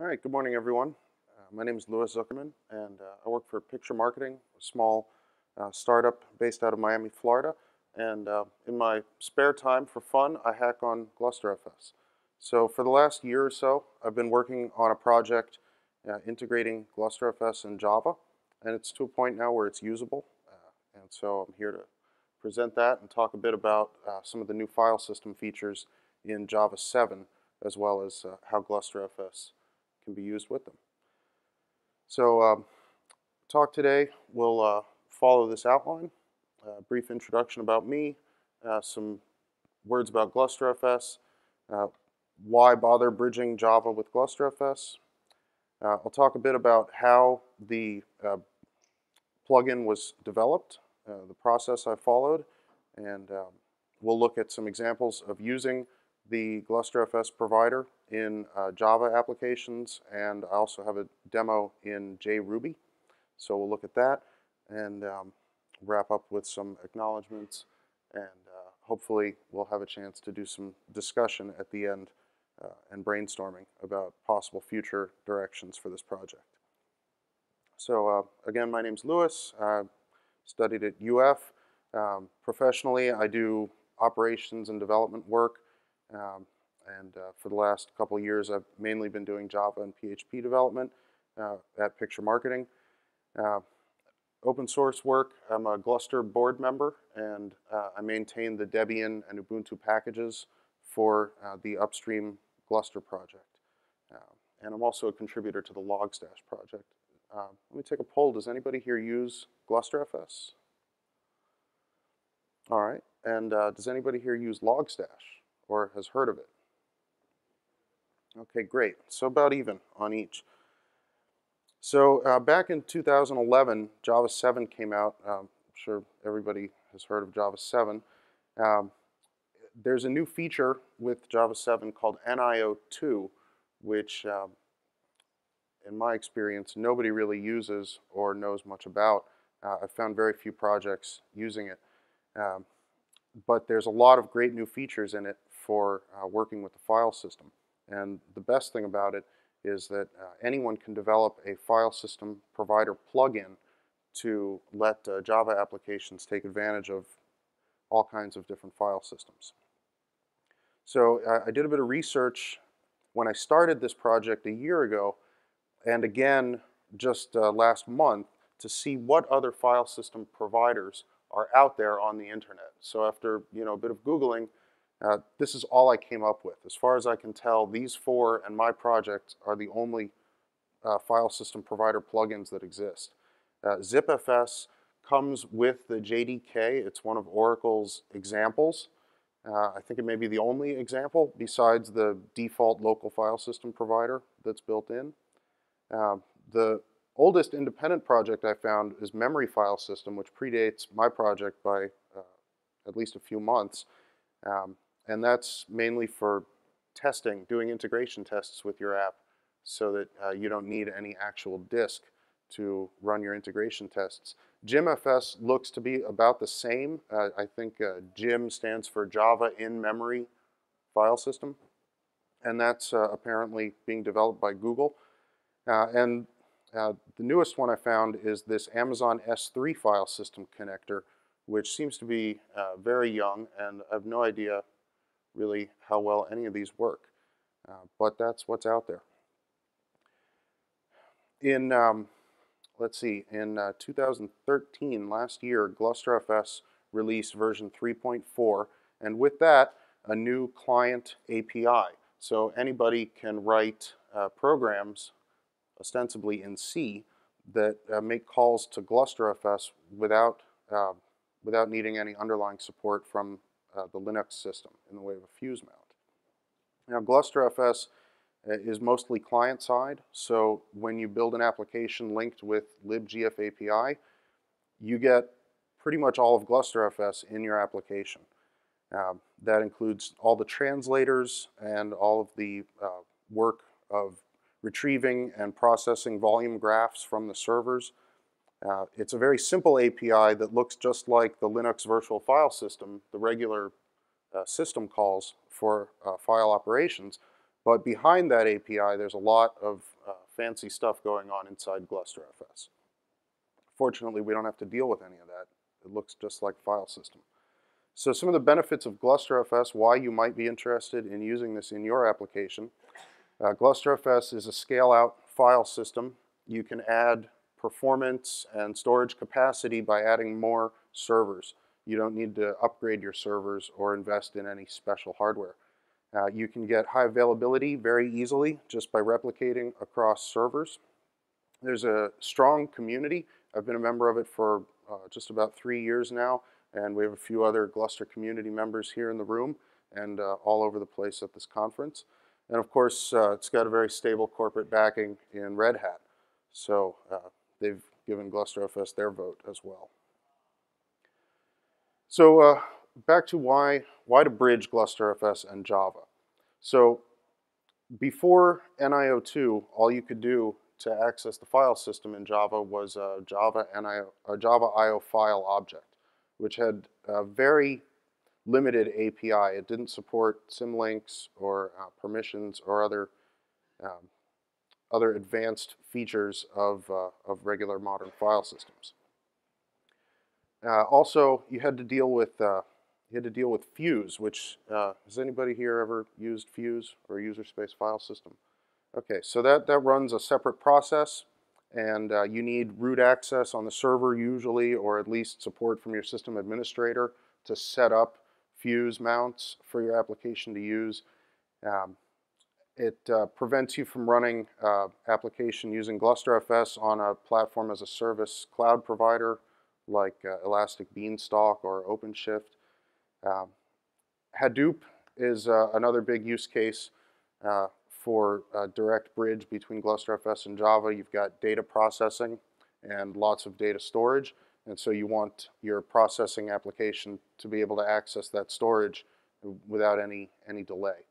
All right, good morning, everyone. My name is Louis Zuckerman, and I work for Picture Marketing, a small startup based out of Miami, Florida. And in my spare time for fun, I hack on glusterfs. So for the last year or so, I've been working on a project integrating glusterfs and Java, and it's to a point now where it's usable. And so I'm here to present that and talk a bit about some of the new file system features in Java 7, as well as how glusterfs can be used with them. So talk today will follow this outline, a brief introduction about me, some words about glusterfs, why bother bridging Java with glusterfs. I'll talk a bit about how the plugin was developed, the process I followed, and we'll look at some examples of using the glusterfs provider in Java applications, and I also have a demo in JRuby. So we'll look at that and wrap up with some acknowledgments, and hopefully we'll have a chance to do some discussion at the end and brainstorming about possible future directions for this project. So again, my name's Louis. I studied at UF. Professionally, I do operations and development work. For the last couple of years, I've mainly been doing Java and PHP development at Picture Marketing. Open source work, I'm a Gluster board member, and I maintain the Debian and Ubuntu packages for the upstream Gluster project. And I'm also a contributor to the Logstash project. Let me take a poll. Does anybody here use glusterfs? All right. And does anybody here use Logstash or has heard of it? Okay, great. So about even on each. So back in 2011, Java 7 came out. I'm sure everybody has heard of Java 7. There's a new feature with Java 7 called NIO2, which in my experience, nobody really uses or knows much about. I've found very few projects using it. But there's a lot of great new features in it for working with the file system. And the best thing about it is that anyone can develop a file system provider plugin to let Java applications take advantage of all kinds of different file systems. So I did a bit of research when I started this project a year ago, and again just last month, to see what other file system providers are out there on the internet. So after a bit of Googling, this is all I came up with. As far as I can tell, these four and my project are the only file system provider plugins that exist. ZipFS comes with the JDK. It's one of Oracle's examples. I think it may be the only example besides the default local file system provider that's built in. The oldest independent project I found is Memory File System, which predates my project by at least a few months. And that's mainly for testing, doing integration tests with your app so that you don't need any actual disk to run your integration tests. JimFS looks to be about the same. I think Jim stands for Java in Memory File System, and that's apparently being developed by Google. The newest one I found is this Amazon S3 file system connector, which seems to be very young, and I have no idea really how well any of these work. But that's what's out there. In, let's see, in 2013, last year, glusterfs released version 3.4, and with that, a new client API. So anybody can write programs ostensibly in C that make calls to glusterfs without needing any underlying support from the Linux system in the way of a fuse mount. Now glusterfs is mostly client-side, so when you build an application linked with libgf API, you get pretty much all of glusterfs in your application. That includes all the translators and all of the work of retrieving and processing volume graphs from the servers. It's a very simple API that looks just like the Linux virtual file system, the regular system calls for file operations, But behind that API, there's a lot of fancy stuff going on inside glusterfs. Fortunately, we don't have to deal with any of that. It looks just like file system. So some of the benefits of glusterfs, why you might be interested in using this in your application. glusterfs is a scale-out file system. You can add performance and storage capacity by adding more servers. You don't need to upgrade your servers or invest in any special hardware. You can get high availability very easily just by replicating across servers. There's a strong community. I've been a member of it for just about 3 years now, and we have a few other Gluster community members here in the room and all over the place at this conference. And of course, it's got a very stable corporate backing in Red Hat. So they've given glusterfs their vote as well. So back to why to bridge glusterfs and Java. So before NIO2, all you could do to access the file system in Java was a Java IO file object, which had a very limited API. It didn't support symlinks or permissions or other advanced features of regular modern file systems. Also, you had to deal with Fuse, which has anybody here ever used Fuse or user space file system? Okay, so that runs a separate process, and you need root access on the server usually, or at least support from your system administrator to set up Fuse mounts for your application to use. It prevents you from running application using glusterfs on a platform as a service cloud provider like Elastic Beanstalk or OpenShift. Hadoop is another big use case for a direct bridge between glusterfs and Java. You've got data processing and lots of data storage, and so you want your processing application to be able to access that storage without any delay.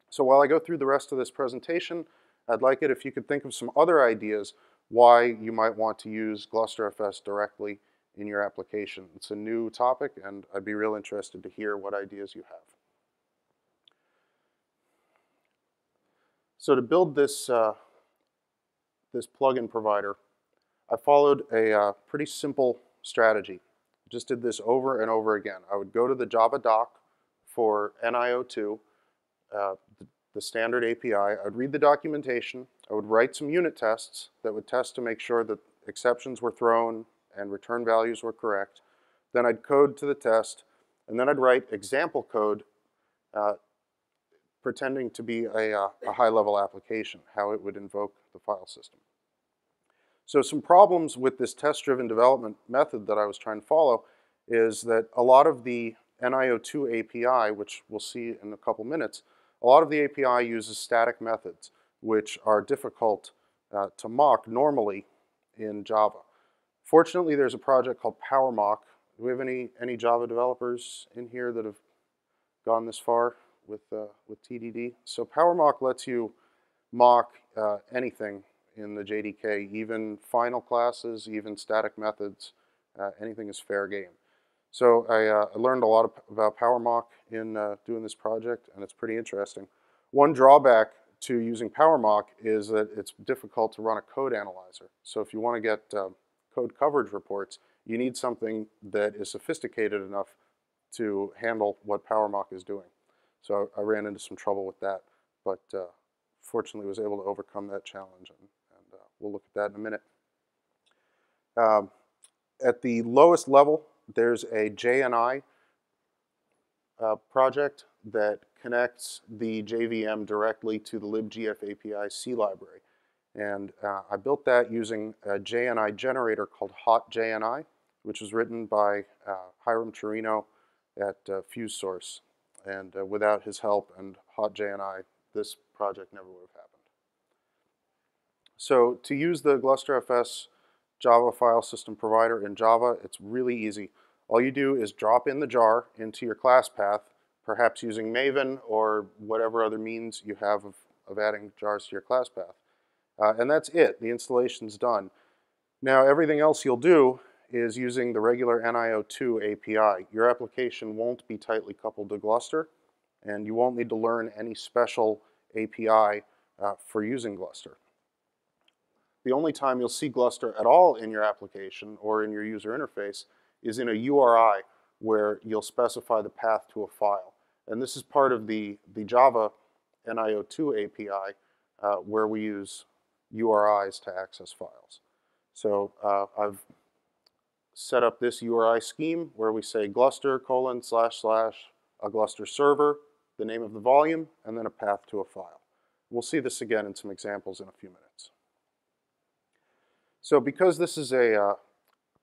So while I go through the rest of this presentation, I'd like it if you could think of some other ideas why you might want to use glusterfs directly in your application. It's a new topic, and I'd be real interested to hear what ideas you have. So to build this, this plugin provider, I followed a pretty simple strategy. Just did this over and over again. I would go to the Java doc for NIO2, the standard API. I would read the documentation. I would write some unit tests that would test to make sure that exceptions were thrown and return values were correct. Then I'd code to the test, and then I'd write example code pretending to be a high-level application, how it would invoke the file system. So some problems with this test-driven development method that I was trying to follow is that a lot of the NIO2 API, which we'll see in a couple minutes, a lot of the API uses static methods, which are difficult to mock normally in Java. Fortunately, there's a project called PowerMock. Do we have any Java developers in here that have gone this far with TDD? So PowerMock lets you mock anything in the JDK, even final classes, even static methods. Anything is fair game. So I learned a lot about PowerMock in doing this project, and it's pretty interesting. One drawback to using PowerMock is that it's difficult to run a code analyzer. So if you want to get code coverage reports, you need something that is sophisticated enough to handle what PowerMock is doing. So I ran into some trouble with that, but fortunately was able to overcome that challenge, and we'll look at that in a minute. At the lowest level, there's a JNI project that connects the JVM directly to the libgf API C library. And I built that using a JNI generator called hotJNI, which was written by Hiram Chirino at FuseSource. And without his help and hotJNI, this project never would have happened. So to use the glusterfs Java file system provider in Java, it's really easy. All you do is drop in the jar into your class path, perhaps using Maven or whatever other means you have of adding jars to your class path. And that's it. The installation's done. Now, everything else you'll do is using the regular NIO2 API. Your application won't be tightly coupled to Gluster, and you won't need to learn any special API for using Gluster. The only time you'll see Gluster at all in your application or in your user interface is in a URI where you'll specify the path to a file. And this is part of the Java NIO2 API where we use URIs to access files. So I've set up this URI scheme where we say Gluster : / a Gluster server, the name of the volume, and then a path to a file. We'll see this again in some examples in a few minutes. So because this is a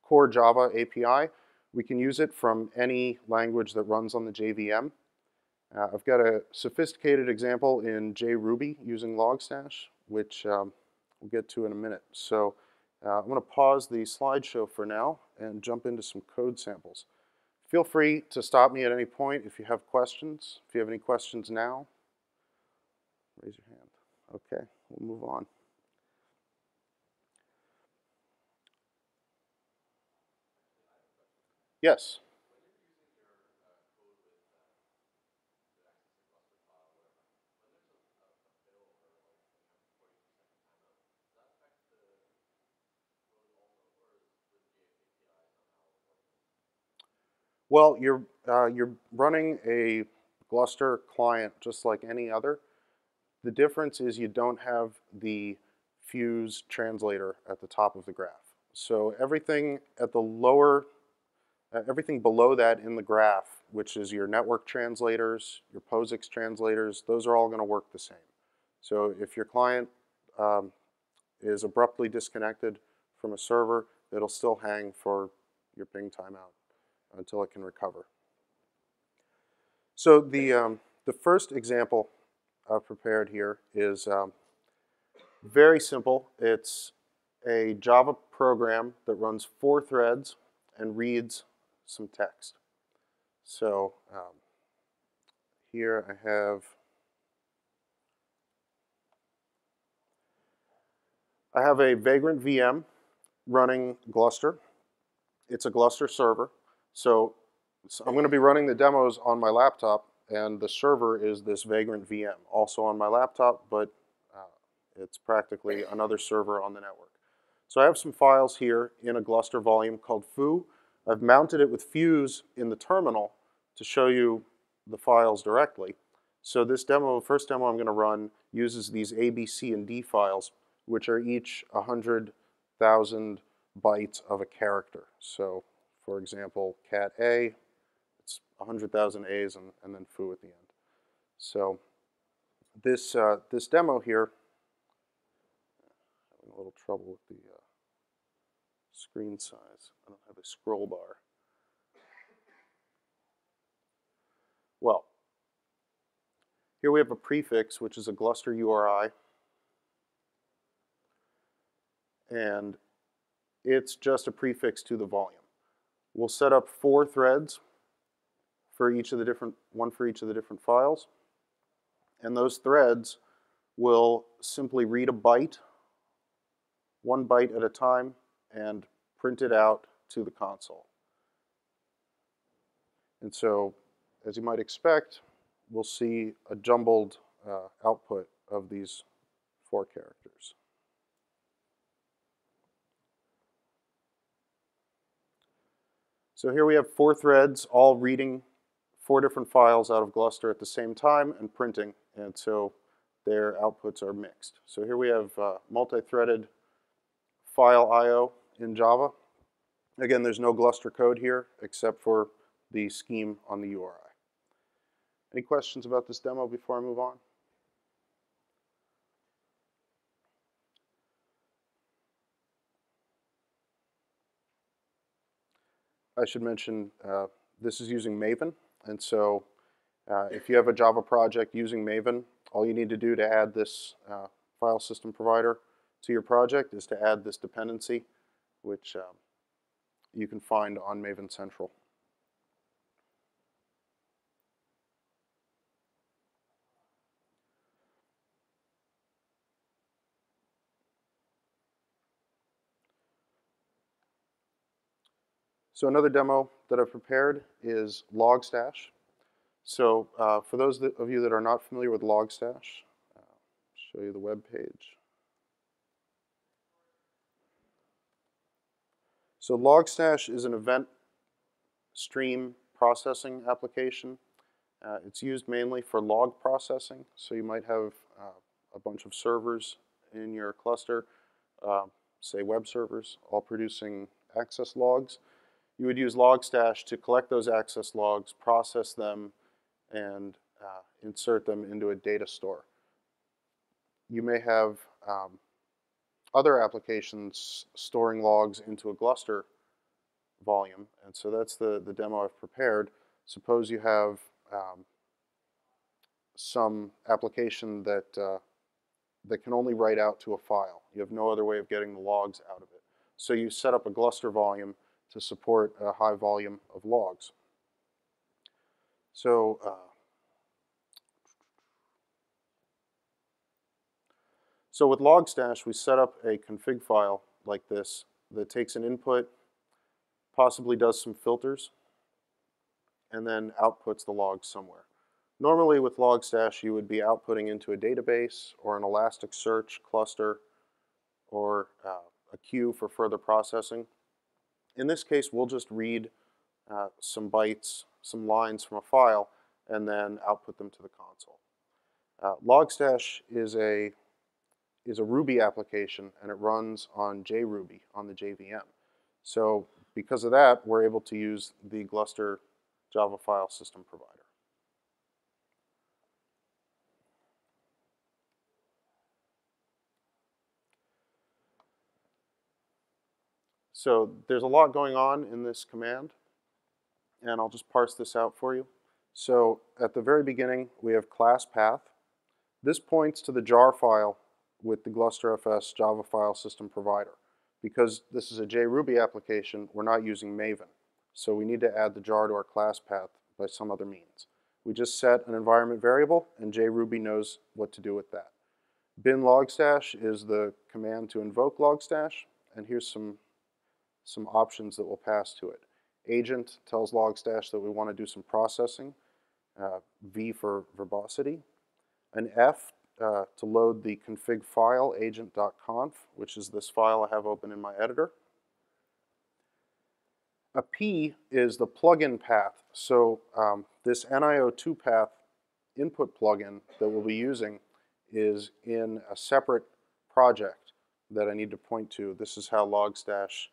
core Java API, we can use it from any language that runs on the JVM. I've got a sophisticated example in JRuby using Logstash, which we'll get to in a minute. So I'm going to pause the slideshow for now and jump into some code samples. Feel free to stop me at any point if you have questions. If you have any questions now, raise your hand. Okay, we'll move on. Yes? Well, you're running a Gluster client just like any other. The difference is you don't have the fuse translator at the top of the graph. So everything at the lower, everything below that in the graph, which is your network translators, your POSIX translators, those are all going to work the same. So if your client is abruptly disconnected from a server, it'll still hang for your ping timeout until it can recover. So the first example I've prepared here is very simple. It's a Java program that runs 4 threads and reads some text. So here I have a Vagrant VM running Gluster. It's a Gluster server. So I'm going to be running the demos on my laptop, and the server is this Vagrant VM, also on my laptop, but it's practically another server on the network. So I have some files here in a Gluster volume called foo. I've mounted it with fuse in the terminal to show you the files directly. So this demo, first demo I'm going to run, uses these A, B, C, and D files, which are each 100,000 bytes of a character. So for example, cat A, it's 100,000 A's and then foo at the end. So this demo here, having a little trouble with the screen size. I don't have a scroll bar. Well, here we have a prefix, which is a Gluster URI. And it's just a prefix to the volume. We'll set up 4 threads for each of the different, one for each of the different files. And those threads will simply read a byte, 1 byte at a time, and print it out to the console. And so, as you might expect, we'll see a jumbled output of these 4 characters. So here we have 4 threads all reading 4 different files out of Gluster at the same time and printing, and so their outputs are mixed. So here we have multi-threaded file I/O in Java. Again, there's no Gluster code here except for the scheme on the URI. Any questions about this demo before I move on? I should mention this is using Maven, and so if you have a Java project using Maven, all you need to do to add this file system provider to your project is to add this dependency, which you can find on Maven Central. So another demo that I've prepared is Logstash. So for those of you that are not familiar with Logstash, show you the web page. So Logstash is an event stream processing application. It's used mainly for log processing. So you might have a bunch of servers in your cluster, say web servers, all producing access logs. You would use Logstash to collect those access logs, process them, and insert them into a data store. You may have other applications storing logs into a Gluster volume, and so that's the demo I've prepared. Suppose you have some application that can only write out to a file. You have no other way of getting the logs out of it. So you set up a Gluster volume to support a high volume of logs. So with Logstash, we set up a config file like this that takes an input, possibly does some filters, and then outputs the logs somewhere. Normally with Logstash, you would be outputting into a database or an Elasticsearch cluster or a queue for further processing. In this case, we'll just read some bytes, some lines from a file, and then output them to the console. Logstash is a Ruby application, and it runs on JRuby, on the JVM. So because of that, we're able to use the Gluster Java file system provider. So there's a lot going on in this command, and I'll just parse this out for you. So at the very beginning, we have class path. This points to the jar file with the glusterfs-java-filesystem provider. Because this is a JRuby application, we're not using Maven. So we need to add the jar to our class path by some other means. We just set an environment variable, and JRuby knows what to do with that. Bin logstash is the command to invoke Logstash, and here's some options that we'll pass to it. Agent tells Logstash that we want to do some processing, V for verbosity. An F to load the config file, agent.conf, which is this file I have open in my editor. A P is the plugin path. So this NIO2 path input plugin that we'll be using is in a separate project that I need to point to. This is how Logstash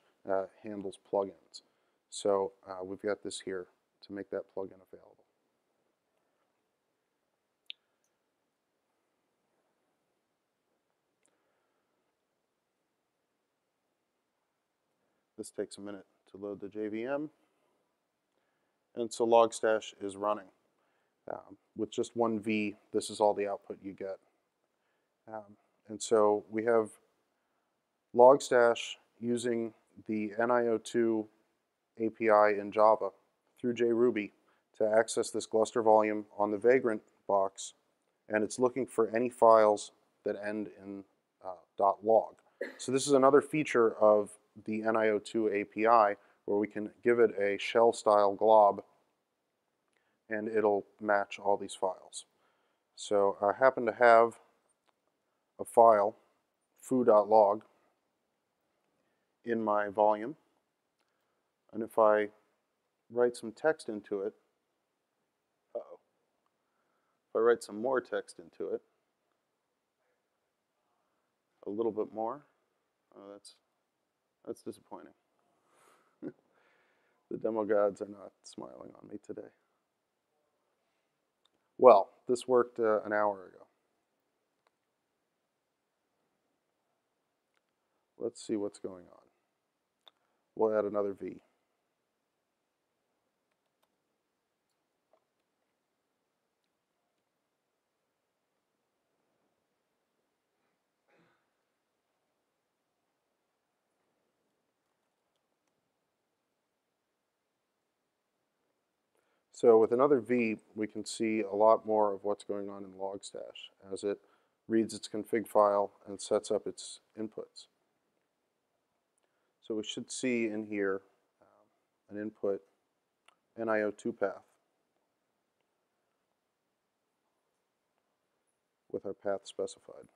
handles plugins. So we've got this here to make that plugin available. This takes a minute to load the JVM. And so Logstash is running. With just one V, this is all the output you get. And so we have Logstash using the NIO2 API in Java through JRuby to access this Gluster volume on the Vagrant box, and it's looking for any files that end in .log. So this is another feature of the NIO2 API where we can give it a shell-style glob and it'll match all these files. So I happen to have a file, foo.log, in my volume, and if I write some text into it, if I write some more text into it, a little bit more, oh, that's disappointing. The demo gods are not smiling on me today. Well, this worked an hour ago. Let's see what's going on. We'll add another V. So with another V, we can see a lot more of what's going on in Logstash as it reads its config file and sets up its inputs. So we should see in here an input NIO2 path with our path specified.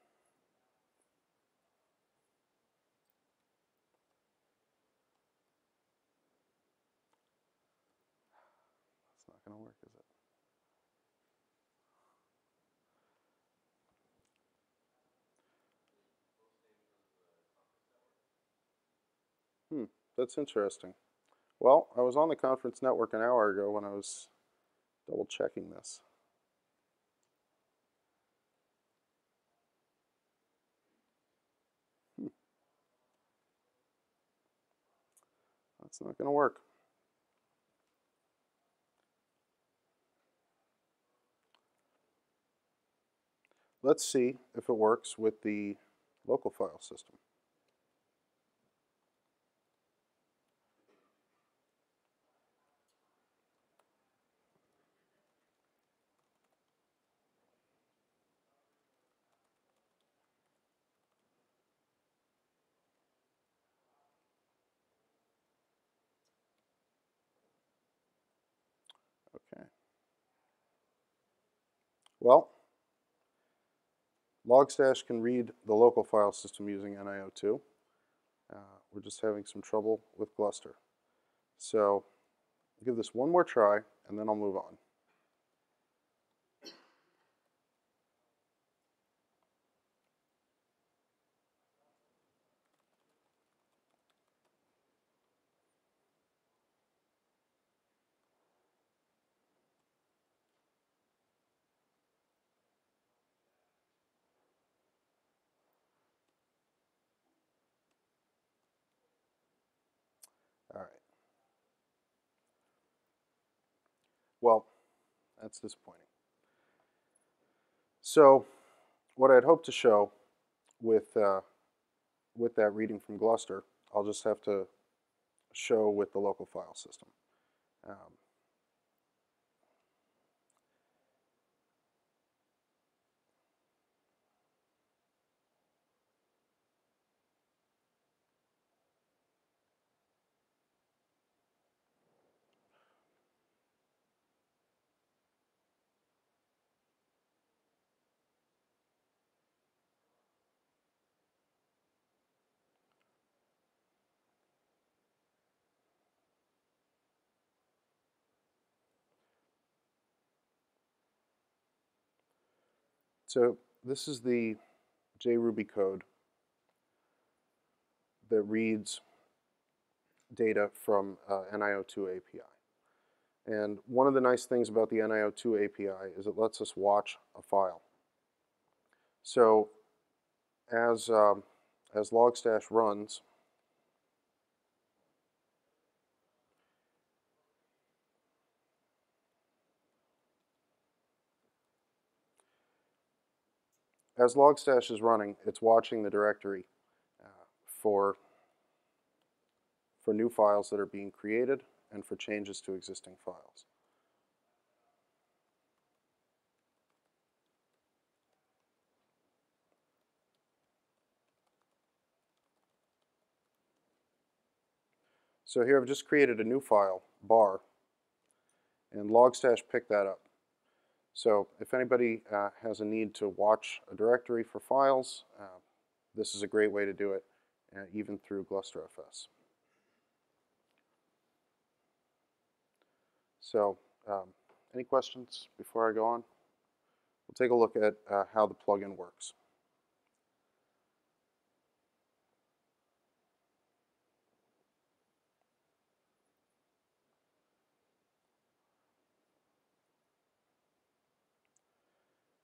That's interesting. Well, I was on the conference network an hour ago when I was double checking this. That's not going to work. Let's see if it works with the local file system. Okay. Well, Logstash can read the local file system using NIO2. We're just having some trouble with Gluster. So I'll give this one more try, and then I'll move on. All right. Well, that's disappointing. So what I'd hoped to show with that reading from Gluster, I'll just have to show with the local file system. So this is the JRuby code that reads data from NIO2 API. And one of the nice things about the NIO2 API is it lets us watch a file. So as Logstash runs, as Logstash is running, it's watching the directory for new files that are being created and for changes to existing files. So here I've just created a new file, bar, and Logstash picked that up. So if anybody has a need to watch a directory for files, this is a great way to do it, even through glusterfs. So any questions before I go on? We'll take a look at how the plugin works.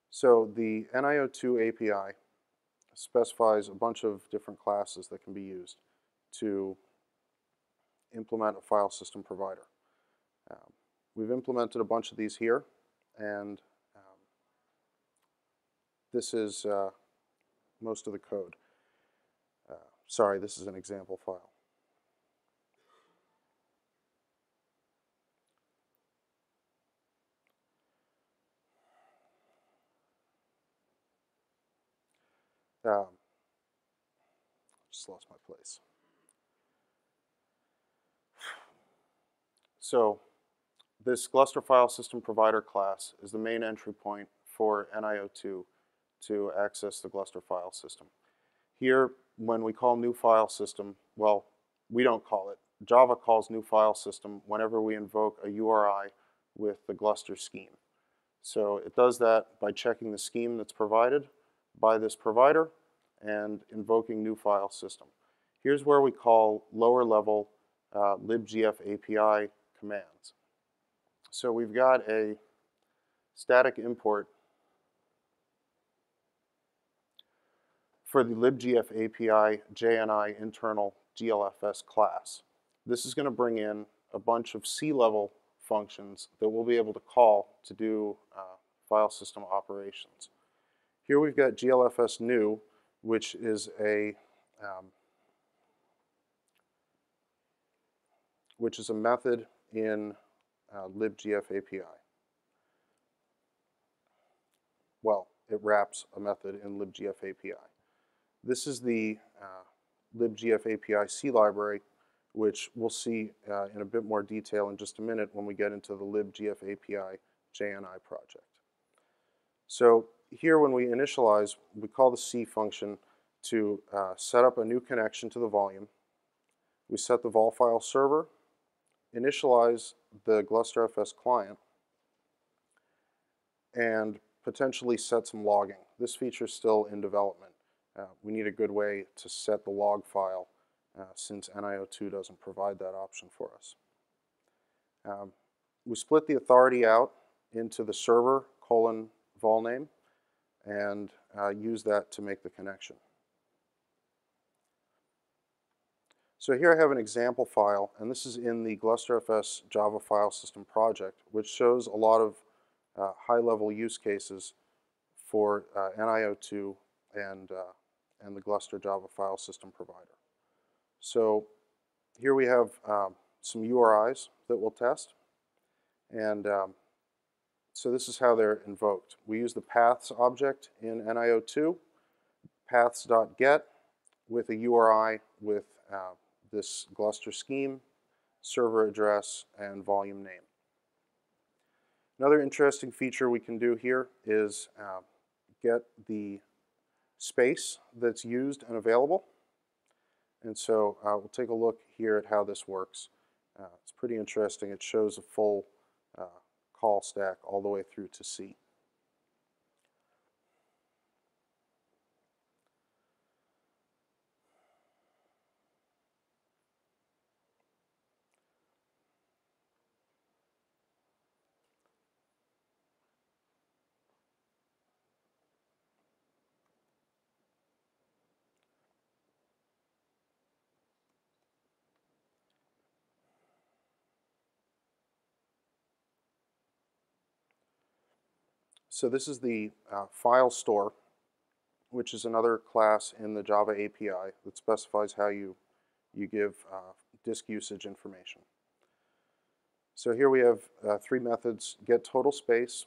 So the NIO2 API specifies a bunch of different classes that can be used to implement a file system provider. We've implemented a bunch of these here, and this is most of the code. Sorry, this is an example file. Just lost my place. So this Gluster file system provider class is the main entry point for NIO2 to access the Gluster file system. Here, when we call new file system, well, we don't call it. Java calls new file system whenever we invoke a URI with the Gluster scheme. So it does that by checking the scheme that's provided by this provider and invoking new file system. Here's where we call lower level libgf API commands. So we've got a static import for the libgf API JNI internal GLFS class. This is going to bring in a bunch of C-level functions that we'll be able to call to do file system operations. Here we've got GLFS new, which is a method in libgf API. Well, it wraps a method in libgf API. This is the libgf API C library, which we'll see in a bit more detail in just a minute when we get into the libgf API JNI project. So here when we initialize, we call the C function to set up a new connection to the volume. We set the vol file server, initialize the glusterfs client, and potentially set some logging. This feature is still in development. We need a good way to set the log file since NIO2 doesn't provide that option for us. We split the authority out into the server :vol name and use that to make the connection. So here I have an example file, and this is in the glusterfs-java-filesystem project, which shows a lot of high-level use cases for NIO2 and the Gluster Java file system provider. So here we have some URIs that we'll test, and so this is how they're invoked. We use the paths object in NIO2, paths.get with a URI with this Gluster scheme, server address, and volume name. Another interesting feature we can do here is get the space that's used and available. And so we'll take a look here at how this works. It's pretty interesting. It shows a full call stack all the way through to C. So this is the file store, which is another class in the Java API that specifies how you give disk usage information. So here we have three methods: get total space,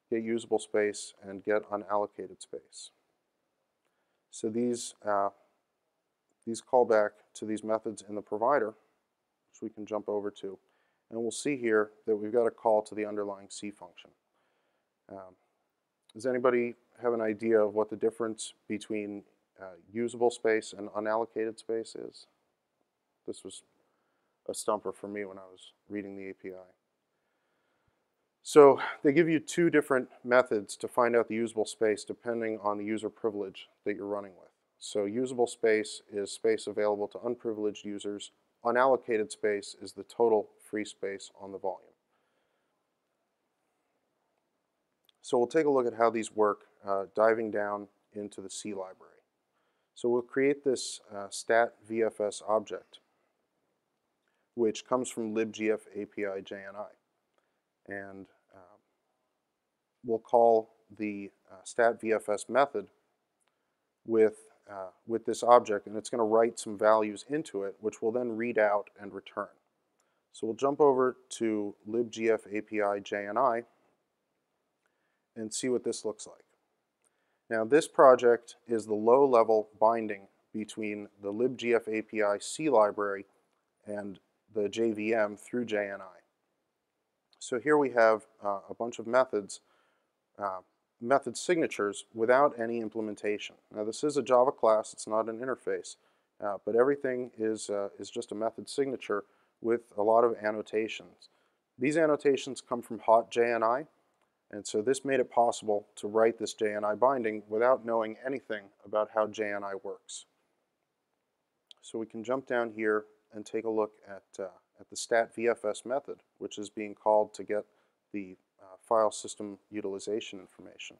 get usable space, and get unallocated space. So these call back to these methods in the provider, which we can jump over to. And we'll see here that we've got a call to the underlying C function. Does anybody have an idea of what the difference between usable space and unallocated space is? This was a stumper for me when I was reading the API. So they give you two different methods to find out the usable space depending on the user privilege that you're running with. So usable space is space available to unprivileged users. Unallocated space is the total free space on the volume. So we'll take a look at how these work, diving down into the C library. So we'll create this stat-vfs object, which comes from libgf API JNI. And we'll call the stat-vfs method with this object, and it's going to write some values into it, which will then read out and return. So we'll jump over to libgf API JNI and see what this looks like. Now this project is the low-level binding between the libgf API C library and the JVM through JNI. So here we have a bunch of methods, method signatures without any implementation. Now this is a Java class, it's not an interface, but everything is just a method signature with a lot of annotations. These annotations come from hot JNI, and so this made it possible to write this JNI binding without knowing anything about how JNI works. So we can jump down here and take a look at the stat-vfs method, which is being called to get the file system utilization information.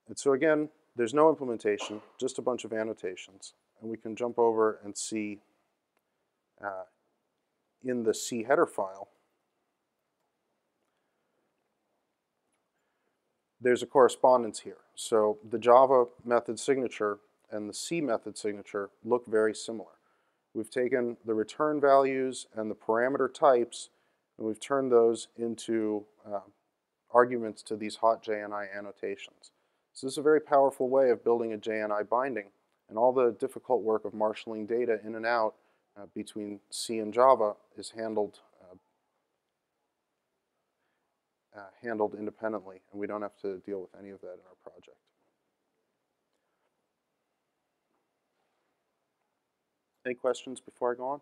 And so again, there's no implementation, just a bunch of annotations. And we can jump over and see in the C header file, there's a correspondence here. So the Java method signature and the C method signature look very similar. We've taken the return values and the parameter types, and we've turned those into arguments to these hot JNI annotations. So this is a very powerful way of building a JNI binding, and all the difficult work of marshalling data in and out between C and Java is handled independently, and we don't have to deal with any of that in our project. Any questions before I go on?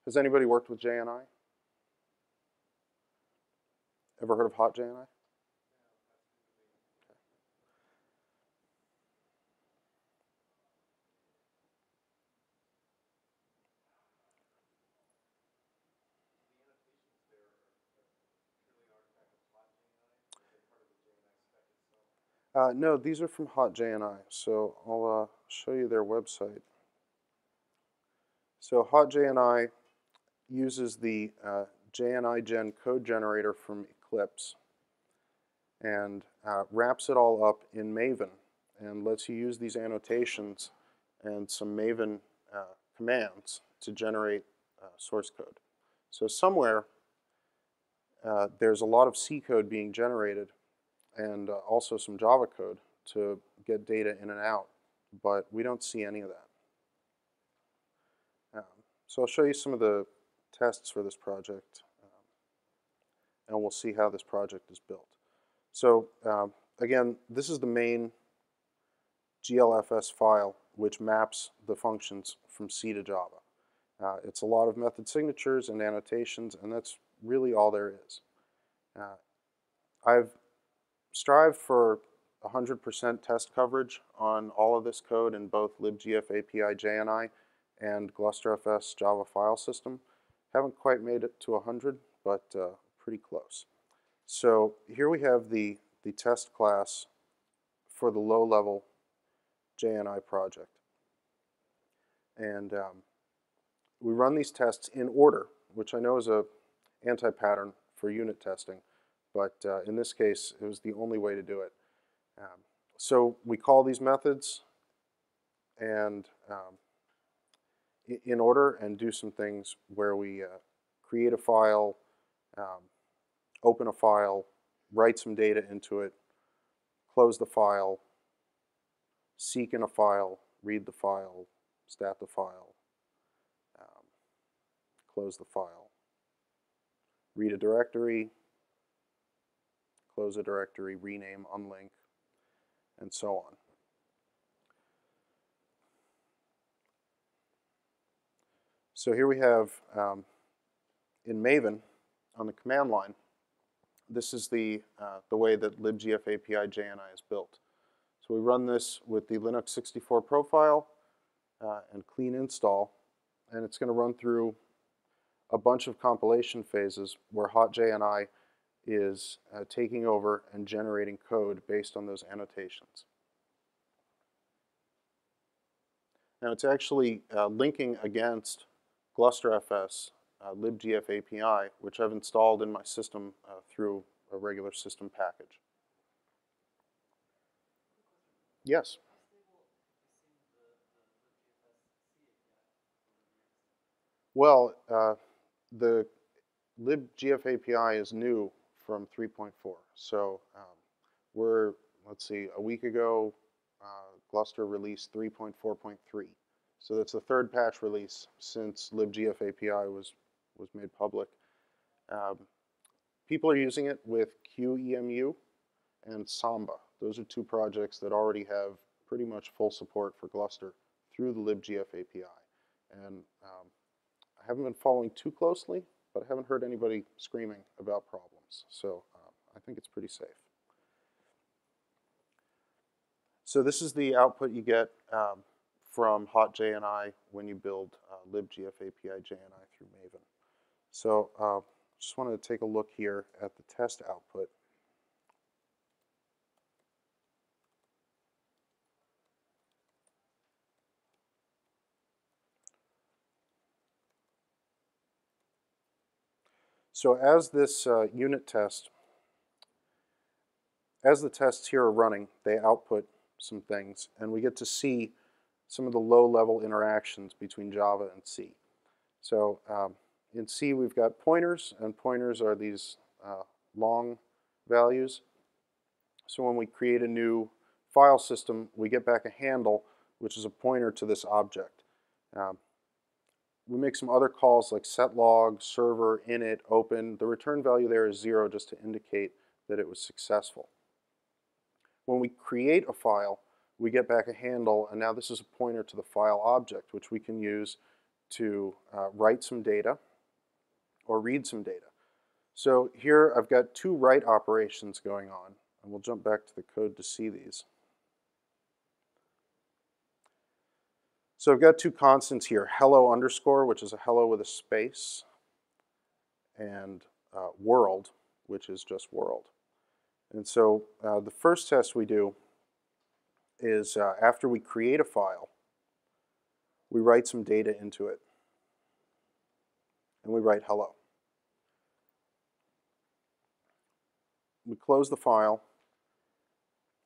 Has anybody worked with JNI? Ever heard of hot JNI? No, these are from hot JNI, so I'll show you their website. So hot JNI uses the JNI Gen code generator from Eclipse and wraps it all up in Maven and lets you use these annotations and some Maven commands to generate source code. So somewhere there's a lot of C code being generated and also some Java code to get data in and out, but we don't see any of that. So I'll show you some of the tests for this project, and we'll see how this project is built. So again, this is the main GLFS file, which maps the functions from C to Java. It's a lot of method signatures and annotations, and that's really all there is. I've strived for 100% test coverage on all of this code in both libgf API JNI and glusterfs-java-filesystem. Haven't quite made it to 100, but pretty close. So here we have the test class for the low-level JNI project. And we run these tests in order, which I know is an anti-pattern for unit testing, but in this case, it was the only way to do it. So we call these methods and in order and do some things where we create a file, open a file, write some data into it, close the file, seek in a file, read the file, stat the file, close the file, read a directory, close a directory, rename, unlink, and so on. So here we have in Maven on the command line, this is the way that libgf API JNI is built. So we run this with the Linux 64 profile and clean install, and it's going to run through a bunch of compilation phases where hot JNI is taking over and generating code based on those annotations. Now it's actually linking against glusterfs libgf API, which I've installed in my system through a regular system package. Yes? Well, the libgf API is new from 3.4. So we're, let's see, a week ago, Gluster released 3.4.3. So that's the third patch release since libgf API was made public. People are using it with QEMU and Samba. Those are two projects that already have pretty much full support for Gluster through the libgf API. And I haven't been following too closely, but I haven't heard anybody screaming about problems. So I think it's pretty safe. So this is the output you get from hotJNI when you build libgf API JNI through Maven. So just wanted to take a look here at the test output. So as this unit test, as the tests here are running, they output some things, and we get to see some of the low-level interactions between Java and C. So in C, we've got pointers, and pointers are these long values. So when we create a new file system, we get back a handle, which is a pointer to this object. We make some other calls like setlog, server, init, open. The return value there is 0 just to indicate that it was successful. When we create a file, we get back a handle, and now this is a pointer to the file object, which we can use to write some data or read some data. So here I've got two write operations going on, and we'll jump back to the code to see these. So I've got two constants here, hello underscore, which is a hello with a space, and world, which is just world. And so the first test we do is after we create a file, we write some data into it, and we write hello. We close the file,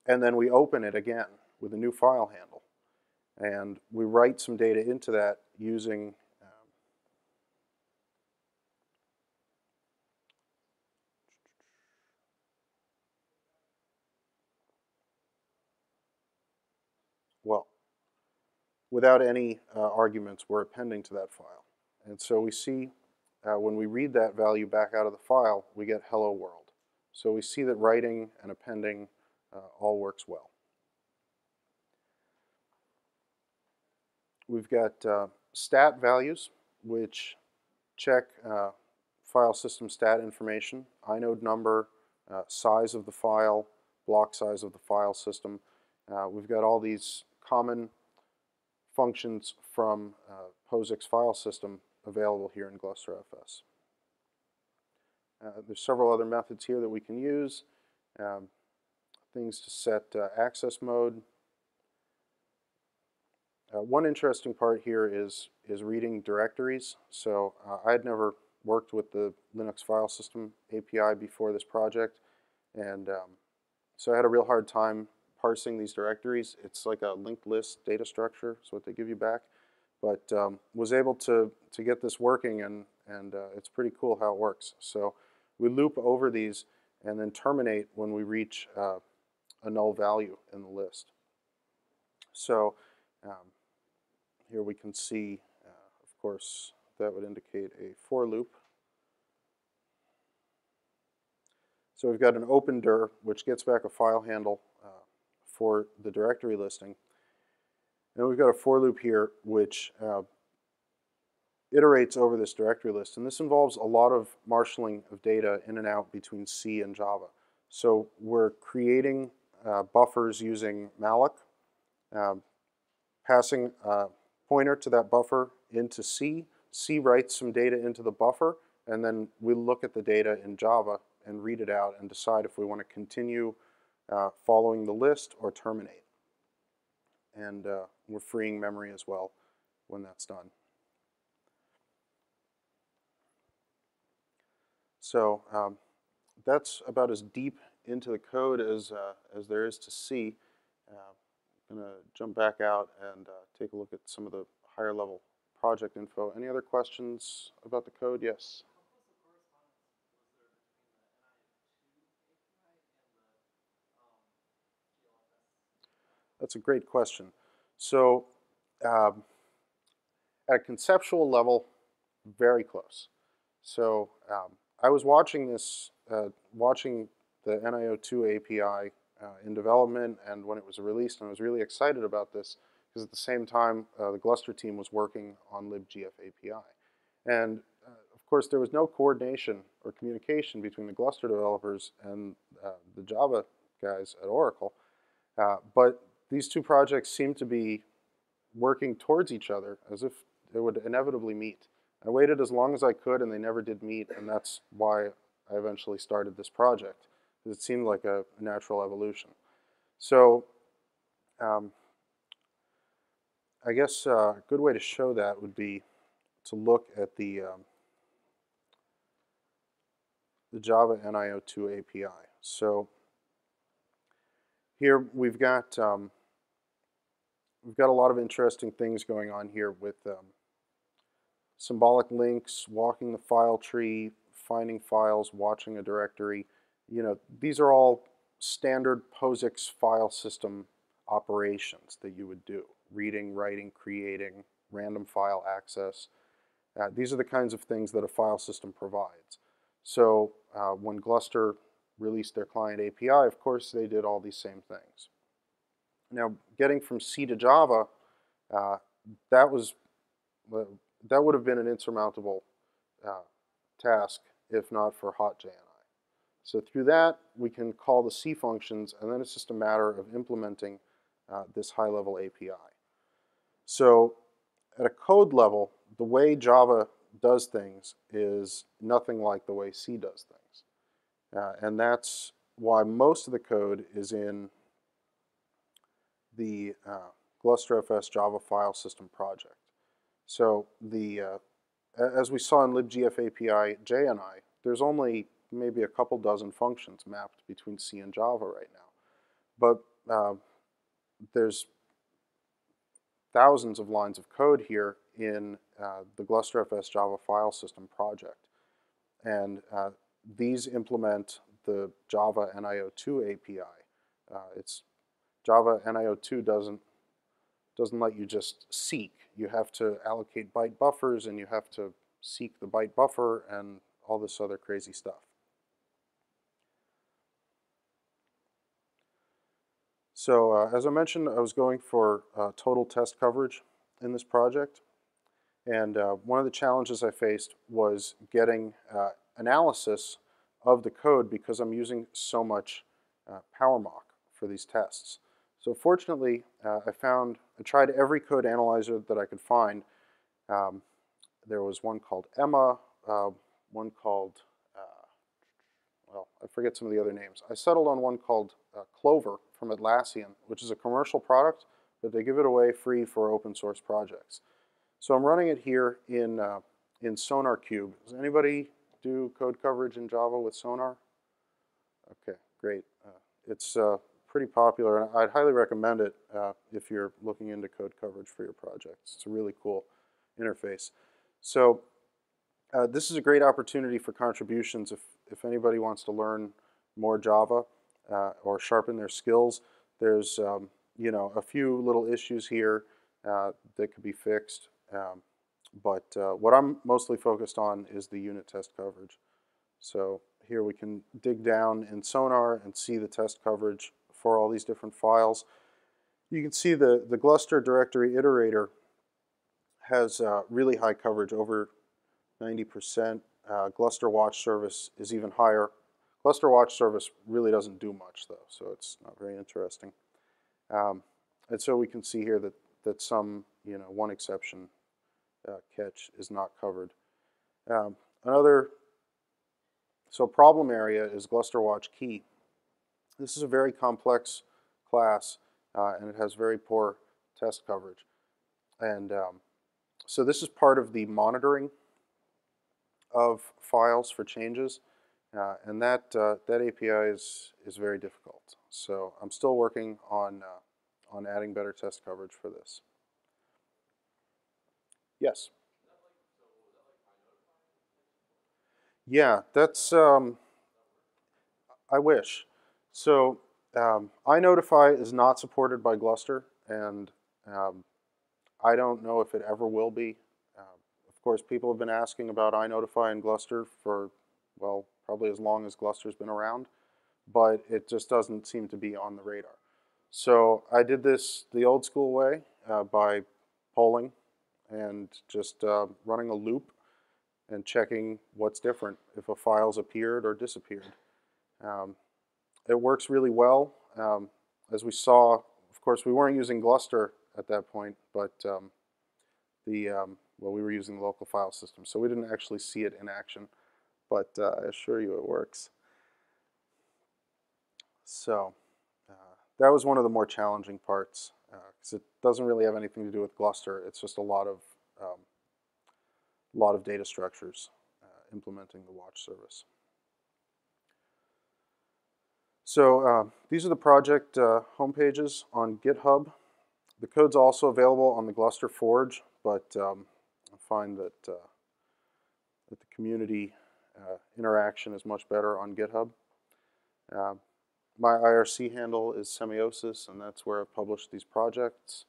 and then we open it again with a new file handle. And we write some data into that using well, without any arguments, we're appending to that file. And so we see when we read that value back out of the file, we get hello world. So we see that writing and appending all works well. We've got stat values, which check file system stat information, inode number, size of the file, block size of the file system. We've got all these common functions from POSIX file system available here in glusterfs. There's several other methods here that we can use. Things to set access mode. One interesting part here is reading directories. So I had never worked with the Linux file system API before this project, and so I had a real hard time parsing these directories. It's like a linked list data structure is what they give you back, but was able to get this working, and it's pretty cool how it works. So we loop over these and then terminate when we reach a null value in the list. So here we can see, of course, that would indicate a for loop. So we've got an open dir, which gets back a file handle for the directory listing. And we've got a for loop here, which iterates over this directory list. And this involves a lot of marshalling of data in and out between C and Java. So we're creating buffers using malloc, passing a pointer to that buffer into C. C writes some data into the buffer, and then we look at the data in Java and read it out and decide if we want to continue following the list or terminate. And we're freeing memory as well when that's done. So that's about as deep into the code as there is to see. I'm going to jump back out and take a look at some of the higher level project info. Any other questions about the code? Yes? That's a great question. So at a conceptual level, very close. So I was watching this, watching the NIO2 API in development and when it was released, and I was really excited about this because at the same time the Gluster team was working on libgf API. And of course there was no coordination or communication between the Gluster developers and the Java guys at Oracle, but these two projects seem to be working towards each other as if they would inevitably meet. I waited as long as I could, and they never did meet, and that's why I eventually started this project. It seemed like a natural evolution. So I guess a good way to show that would be to look at the Java NIO2 API. So here we've got a lot of interesting things going on here with symbolic links, walking the file tree, finding files, watching a directory. You know, these are all standard POSIX file system operations that you would do. Reading, writing, creating, random file access. These are the kinds of things that a file system provides. So when Gluster released their client API, of course, they did all these same things. Now, getting from C to Java, that would have been an insurmountable task if not for hot JNI. So through that, we can call the C functions, and then it's just a matter of implementing this high-level API. So at a code level, the way Java does things is nothing like the way C does things. And that's why most of the code is in the glusterfs-java-filesystem project. So as we saw in libgf API JNI, there's only maybe a couple dozen functions mapped between C and Java right now. But there's thousands of lines of code here in the glusterfs-java filesystem project. And these implement the Java NIO2 API. Java NIO2 doesn't let you just seek. You have to allocate byte buffers, and you have to seek the byte buffer and all this other crazy stuff. So as I mentioned, I was going for total test coverage in this project. And one of the challenges I faced was getting analysis of the code because I'm using so much PowerMock for these tests. So fortunately, I tried every code analyzer that I could find. There was one called Emma, one called, well, I forget some of the other names. I settled on one called Clojure from Atlassian, which is a commercial product, but they give it away free for open source projects. So I'm running it here in SonarQube. Does anybody do code coverage in Java with Sonar? Okay, great. It's pretty popular, and I'd highly recommend it if you're looking into code coverage for your projects. It's a really cool interface. So this is a great opportunity for contributions if anybody wants to learn more Java or sharpen their skills. There's you know, a few little issues here that could be fixed, but what I'm mostly focused on is the unit test coverage. So here we can dig down in Sonar and see the test coverage for all these different files. You can see the Gluster directory iterator has really high coverage, over 90%. Gluster watch service is even higher. Gluster watch service really doesn't do much though, so it's not very interesting. And so we can see here that some, you know, one exception catch is not covered. So problem area is Gluster watch key. This is a very complex class, and it has very poor test coverage. And so this is part of the monitoring of files for changes, and that API is very difficult. So I'm still working on adding better test coverage for this. Yes? Yeah, that's, I wish. So iNotify is not supported by Gluster, and I don't know if it ever will be. Of course, people have been asking about iNotify and Gluster for, well, probably as long as Gluster's been around, but it just doesn't seem to be on the radar. So I did this the old school way by polling and just running a loop and checking what's different, if a file's appeared or disappeared. It works really well. As we saw, of course, we weren't using Gluster at that point, but well, we were using the local file system, so we didn't actually see it in action, but I assure you it works. So that was one of the more challenging parts, because it doesn't really have anything to do with Gluster. It's just a lot of data structures implementing the watch service. So these are the project homepages on GitHub. The code's also available on the Gluster Forge, but I find that the community interaction is much better on GitHub. My IRC handle is semiosis, and that's where I've published these projects.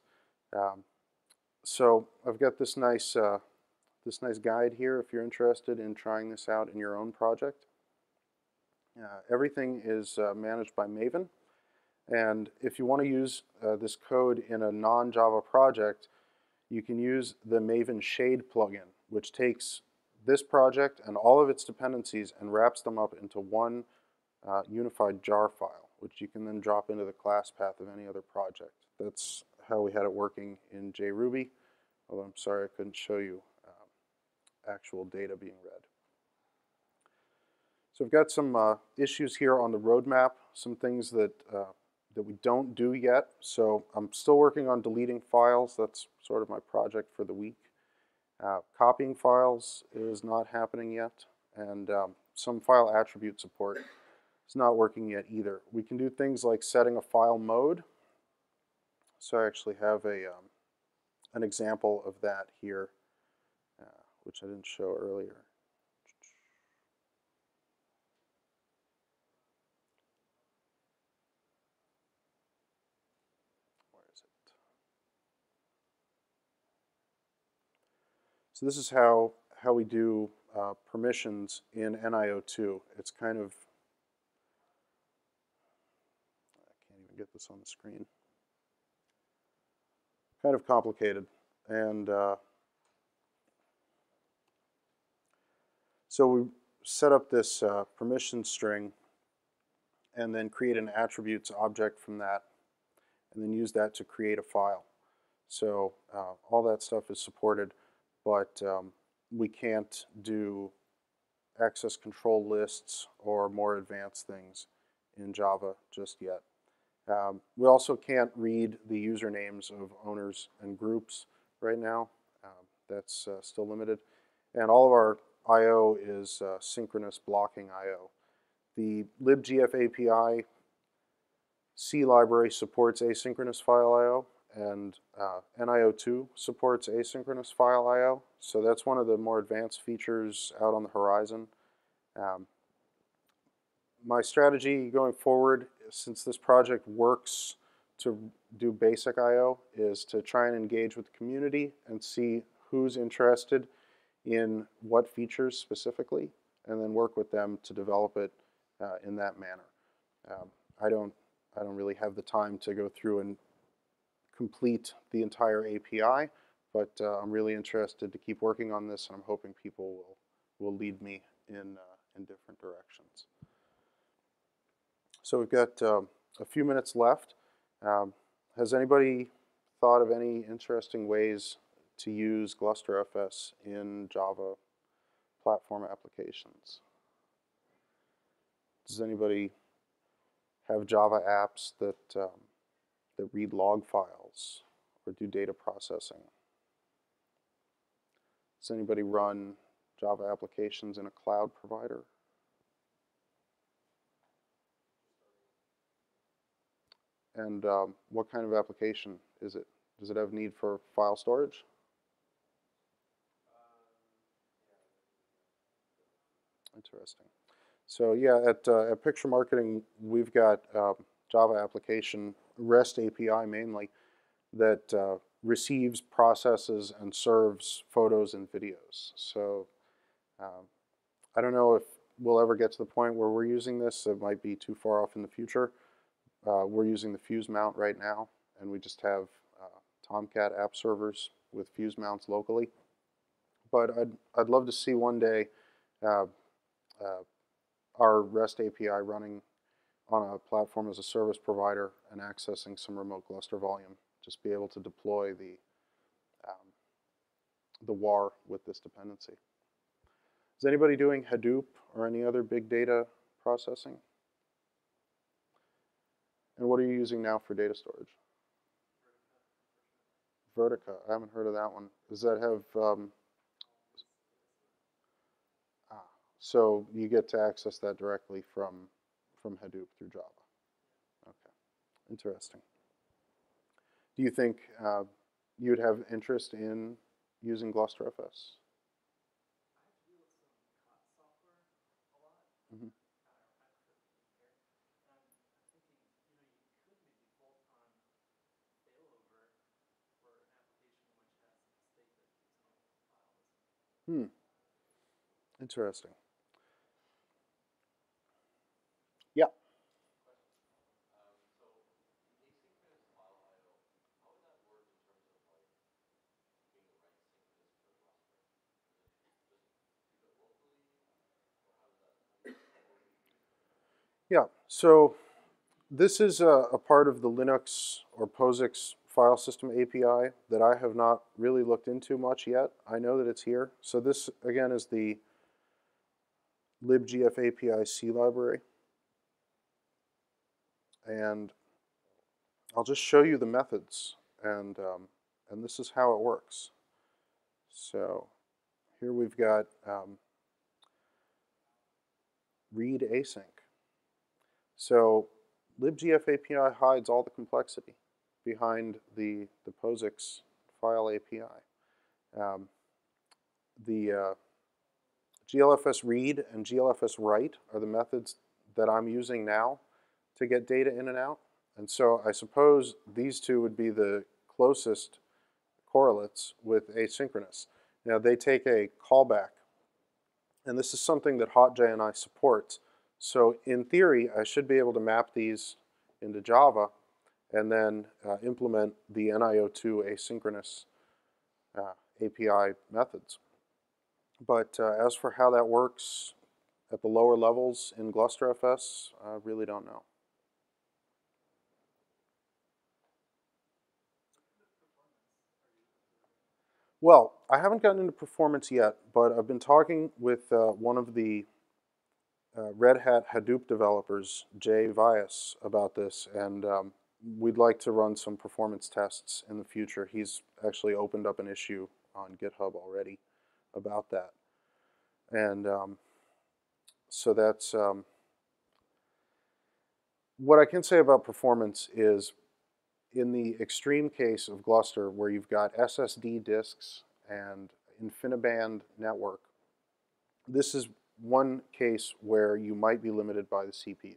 So I've got this nice guide here if you're interested in trying this out in your own project. Everything is managed by Maven, and if you want to use this code in a non-Java project, you can use the Maven Shade plugin, which takes this project and all of its dependencies and wraps them up into one unified jar file, which you can then drop into the class path of any other project. That's how we had it working in JRuby, although I'm sorry I couldn't show you actual data being read. So I've got some issues here on the roadmap, some things that we don't do yet. So I'm still working on deleting files. That's sort of my project for the week. Copying files is not happening yet, and some file attribute support is not working yet either. We can do things like setting a file mode. So I actually have an example of that here, which I didn't show earlier. So this is how we do permissions in NIO2. It's kind of, I can't even get this on the screen, kind of complicated. And so we set up this permission string and then create an attributes object from that, and then use that to create a file. So all that stuff is supported, but we can't do access control lists or more advanced things in Java just yet. We also can't read the usernames of owners and groups right now. That's still limited. And all of our I/O is synchronous blocking I/O. The libgf API C library supports asynchronous file I/O, and NIO2 supports asynchronous file I/O. So that's one of the more advanced features out on the horizon. My strategy going forward, since this project works to do basic I/O, is to try and engage with the community and see who's interested in what features specifically, and then work with them to develop it in that manner. I don't really have the time to go through and complete the entire API, but I'm really interested to keep working on this, and I'm hoping people will lead me in different directions. So we've got a few minutes left. Has anybody thought of any interesting ways to use glusterfs in Java platform applications? Does anybody have Java apps that read log files or do data processing? Does anybody run Java applications in a cloud provider? And what kind of application is it? Does it have need for file storage? Interesting. So yeah, at Picture Marketing, we've got Java application, REST API mainly, that receives, processes, and serves photos and videos. So I don't know if we'll ever get to the point where we're using this. It might be too far off in the future. We're using the Fuse mount right now, and we just have Tomcat app servers with Fuse mounts locally. But I'd love to see one day our REST API running on a platform as a service provider and accessing some remote Gluster volume. Just be able to deploy the WAR with this dependency. Is anybody doing Hadoop or any other big data processing? And what are you using now for data storage? Vertica. I haven't heard of that one. Does that have... so you get to access that directly from Hadoop through Java. Okay, interesting. Do you think you'd have interest in using glusterfs? Mm-hmm. Interesting. Yeah. Yeah. So this is a part of the Linux or POSIX file system API that I have not really looked into much yet. I know that it's here. So this, again, is the libgf API C library. And I'll just show you the methods, and this is how it works. So here we've got read async. So libgf API hides all the complexity behind the POSIX file API. The glfs read and glfs write are the methods that I'm using now to get data in and out. And so I suppose these two would be the closest correlates with asynchronous. Now they take a callback, and this is something that HotJNI supports. So in theory, I should be able to map these into Java and then implement the NIO2 asynchronous API methods. But as for how that works at the lower levels in glusterfs, I really don't know. Well, I haven't gotten into performance yet, but I've been talking with one of the Red Hat Hadoop developers, Jay Vyas, about this, and we'd like to run some performance tests in the future. He's actually opened up an issue on GitHub already about that. And so that's what I can say about performance is in the extreme case of Gluster, where you've got SSD disks and InfiniBand network, this is one case where you might be limited by the CPU.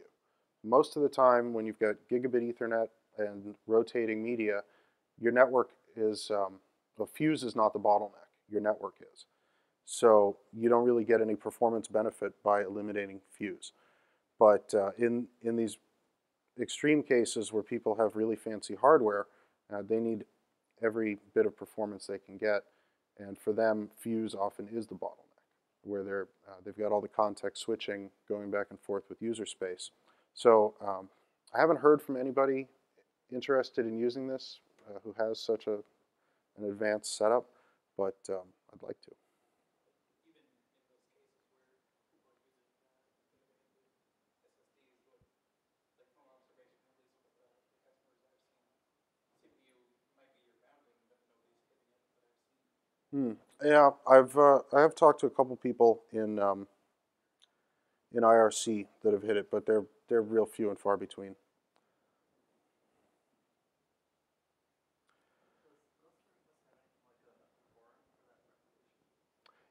Most of the time, when you've got gigabit Ethernet and rotating media, your network is, the fuse is not the bottleneck, your network is. So you don't really get any performance benefit by eliminating fuse. But in these extreme cases where people have really fancy hardware, they need every bit of performance they can get, and for them, fuse often is the bottleneck, where they've got all the context switching going back and forth with user space. So I haven't heard from anybody interested in using this who has such an advanced setup, but I'd like to. Yeah, I have talked to a couple people in IRC that have hit it, but they're real few and far between.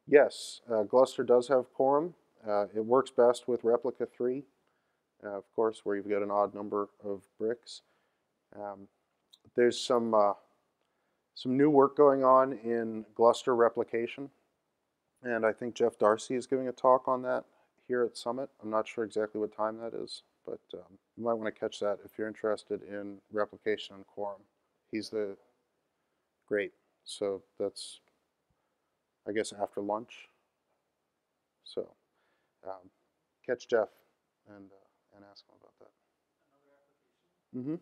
Yes, Gluster does have quorum. It works best with replica 3, of course, where you've got an odd number of bricks. There's some new work going on in Gluster replication, and I think Jeff Darcy is giving a talk on that here at Summit. I'm not sure exactly what time that is, but you might want to catch that if you're interested in replication and quorum. He's the great. So that's, I guess, after lunch. So catch Jeff and ask him about that. Mm-hmm.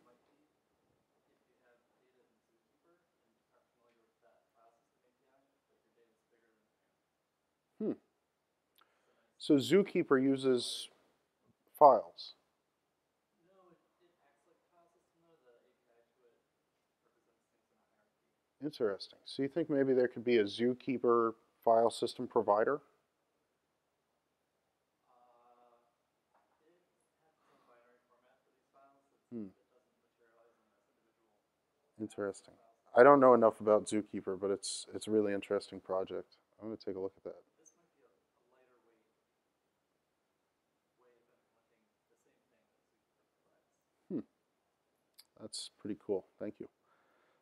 Hmm. So Zookeeper uses files. Interesting. So you think maybe there could be a Zookeeper file system provider? Hmm. Interesting. I don't know enough about Zookeeper, but it's a really interesting project. I'm going to take a look at that. Hmm. That's pretty cool. Thank you.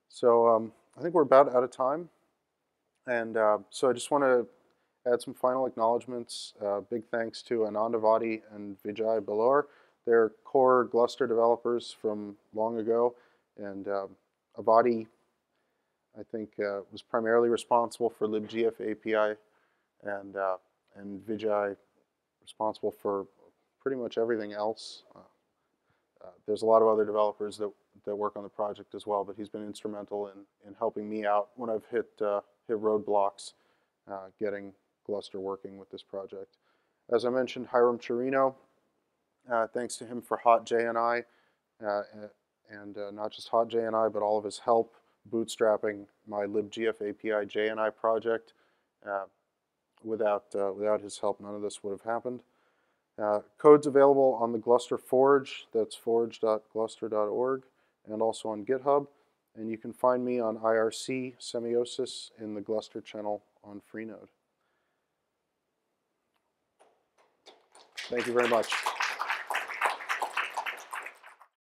So I think we're about out of time. And so I just want to add some final acknowledgments. Big thanks to Anand Avadi and Vijay Belor. They're core Gluster developers from long ago. And Avadi, I think, was primarily responsible for libgf API, and Vijay responsible for pretty much everything else. There's a lot of other developers that work on the project as well, but he's been instrumental in helping me out when I've hit roadblocks getting Gluster working with this project. As I mentioned, Hiram Chirino, thanks to him for Hot JNI, and not just Hot JNI, but all of his help bootstrapping my libgf API JNI project. Without his help, none of this would have happened. Code's available on the Gluster Forge, that's forge.gluster.org, and also on GitHub. And you can find me on IRC Semiosis in the Gluster channel on Freenode. Thank you very much.